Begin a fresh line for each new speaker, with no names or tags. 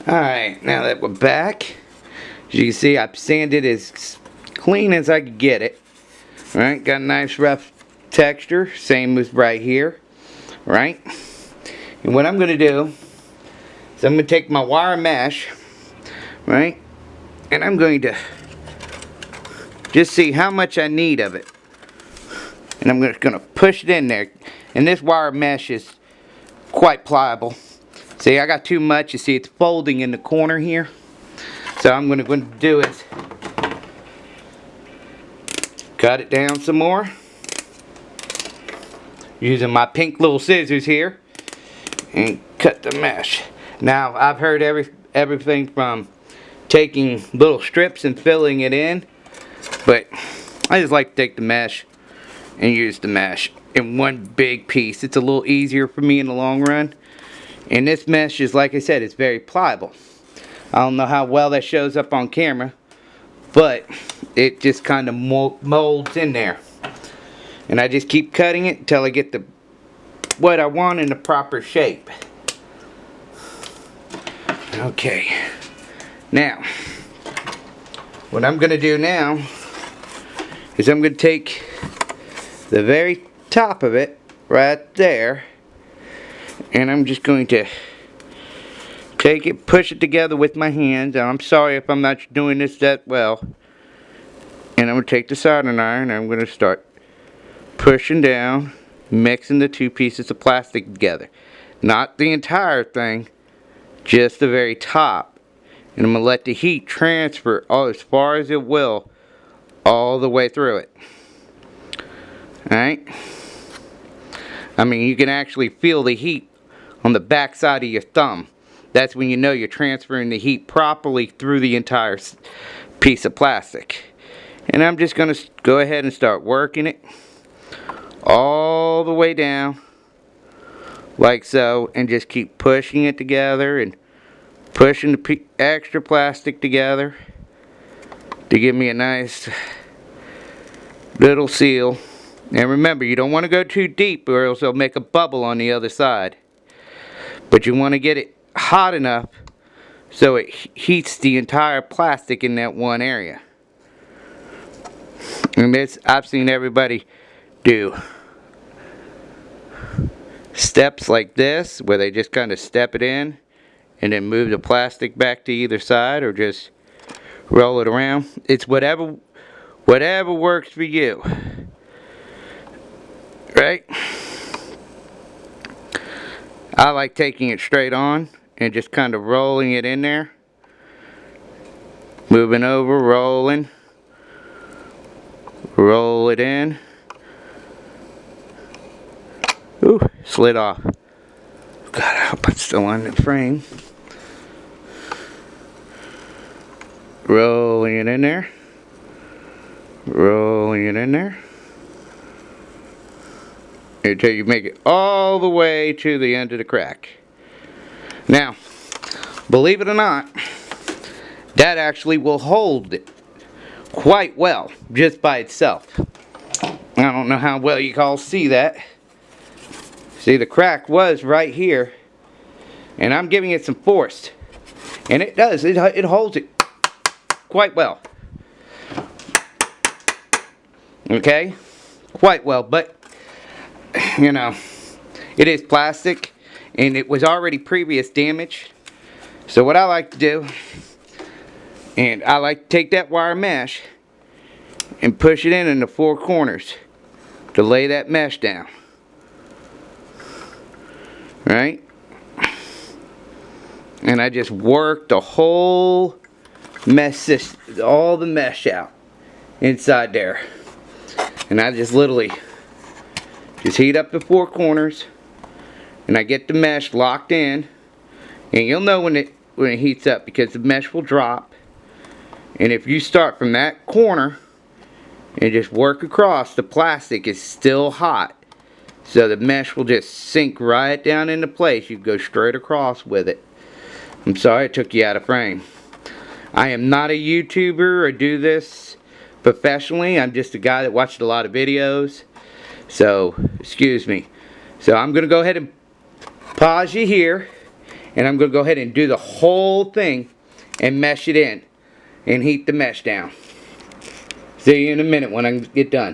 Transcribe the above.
Alright, now that we're back, as you can see, I've sanded as clean as I could get it. Alright, got a nice rough texture, same as right here. Right? And what I'm going to do is I'm going to take my wire mesh, right? And I'm going to just see how much I need of it. And I'm just going to push it in there. And this wire mesh is quite pliable. See, I got too much. You see, it's folding in the corner here. So I'm going to do is cut it down some more. Using my pink little scissors here. And cut the mesh. Now, I've heard everything from taking little strips and filling it in. But I just like to take the mesh and use the mesh in one big piece. It's a little easier for me in the long run. And this mesh is, like I said, it's very pliable. I don't know how well that shows up on camera, but it just kind of molds in there. And I just keep cutting it until I get what I want in the proper shape. Okay. Now, what I'm going to do now is I'm going to take the very top of it right there, and I'm just going to take it, push it together with my hands. And I'm sorry if I'm not doing this that well. And I'm going to take the soldering iron and I'm going to start pushing down, mixing the two pieces of plastic together. Not the entire thing, just the very top. And I'm going to let the heat transfer as far as it will all the way through it. Alright? I mean, you can actually feel the heat on the back side of your thumb. That's when you know you're transferring the heat properly through the entire piece of plastic. And I'm just going to go ahead and start working it all the way down like so, and just keep pushing it together and pushing the extra plastic together to give me a nice little seal. And remember, you don't want to go too deep or else it'll make a bubble on the other side. But you want to get it hot enough so it heats the entire plastic in that one area. And this, I've seen everybody do steps like this, where they just kind of step it in and then move the plastic back to either side, or just roll it around. It's whatever works for you. Right? I like taking it straight on and just kind of rolling it in there. Moving over, rolling. Roll it in. Ooh, slid off. God, I hope it's still on the frame. Rolling it in there. Rolling it in there. Until you make it all the way to the end of the crack. Now, believe it or not, that actually will hold it quite well just by itself. I don't know how well you all see that. See, the crack was right here, and I'm giving it some force, and it does. It holds it quite well. Okay, quite well, but you know, it is plastic, and it was already previous damage. So what I like to do, and I like to take that wire mesh and push it in the four corners to lay that mesh down. Right? And I just work the whole mesh system, all the mesh out inside there. And I just literally just heat up the four corners, and I get the mesh locked in. And you'll know when it heats up, because the mesh will drop. And if you start from that corner and just work across, the plastic is still hot. So the mesh will just sink right down into place. You go straight across with it. I'm sorry I took you out of frame. I am not a YouTuber or do this professionally. I'm just a guy that watched a lot of videos. So, excuse me. So I'm going to go ahead and pause you here. And I'm going to go ahead and do the whole thing and mesh it in and heat the mesh down. See you in a minute when I get done.